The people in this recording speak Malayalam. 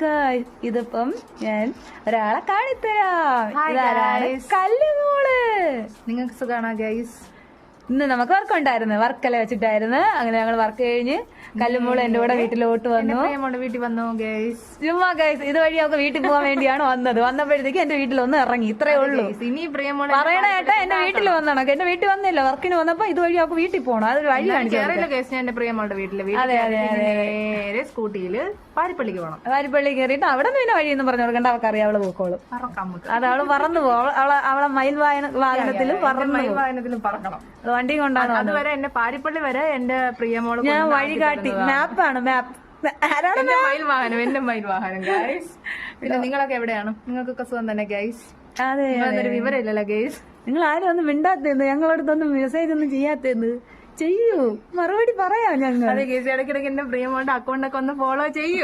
ഗായ്സ്, ഇതിപ്പം ഞാൻ ഒരാളെ കാണിത്തരാം. Hi ഇതാരാണ്? guys. കല്ലുമോള്. നിങ്ങൾക്ക് സുഖാണോ ഗൈസ്? ഇന്ന് നമുക്ക് വർക്ക് ഉണ്ടായിരുന്നു, വർക്കെല്ലാം വെച്ചിട്ടായിരുന്നു. അങ്ങനെ ഞങ്ങൾ വർക്ക് കഴിഞ്ഞ് കല്ലുമോള് എന്റെ കൂടെ വീട്ടിലോട്ട് വന്നു. വീട്ടിൽ വന്നു ഗൈസ്. ചുമ്മാ ഗൈസ്, ഇതുവഴി അവർക്ക് വീട്ടിൽ പോകാൻ വേണ്ടിയാണ് വന്നത്. വന്നപ്പോഴത്തേക്ക് എന്റെ വീട്ടിലൊന്ന് ഇറങ്ങി, ഇത്രേ ഉള്ളൂ. ഇനി പ്രിയമോളെ പറയണ കേട്ടാ എന്റെ വീട്ടിൽ വന്നണം. എന്റെ വീട്ടിൽ വന്നില്ല, വർക്കിന് വന്നപ്പോ ഇതുവഴി അവർക്ക് വീട്ടിൽ പോകണം. അതൊരു വഴി കാണിച്ചു. ഗൈസ്, ഞാൻ എന്റെ പ്രിയമോളുടെ വീട്ടില് നേരെ സ്കൂട്ടിയില് പാരിപ്പള്ളിക്ക് പോകണം. വാരിപ്പള്ളി കയറിയിട്ട് അവിടെ നിന്ന് പിന്നെ വഴിയൊന്നും പറഞ്ഞു കൊടുക്കണ്ട, അവൾക്കറിയാം, അവള് പോക്കോളും. അത് അവള് പറന്നു പോകും. അവളെ മയിൽ വാഹനത്തിലും വാഹനത്തിലും പറക്കണം. വണ്ടി കൊണ്ടാണ് അതുവരെ എന്റെ പാരിപ്പള്ളി വരെ എന്റെ പ്രിയമോള് ഞാൻ വഴി കാട്ടി. മാപ്പാണ് മാപ്പ്. ആരാണ് എന്റെ മയിൽ വാഹനം, എന്റെ മയിൽ വാഹനം ഗൈസ്. പിന്നെ നിങ്ങളൊക്കെ എവിടെയാണ്? നിങ്ങൾക്കൊക്കെ സുഖം തന്നെ ഗൈസ്? അതെ, ഒരു വിവരമില്ലല്ലോ ഗൈസ്. നിങ്ങൾ ആരും ഒന്നും മിണ്ടാത്തേന്ന്, ഞങ്ങളടുത്തൊന്നും മെസ്സേജ് ഒന്നും ചെയ്യാത്തേന്ന്. ചെയ്യൂ, മറുപടി പറയാം ഞങ്ങൾ. അതെ ഗൈസ്, ഇടയ്ക്കിടയ്ക്ക് എന്റെ പ്രിയമോളുടെ അക്കൗണ്ടൊക്കെ ഒന്ന് ഫോളോ ചെയ്യൂ.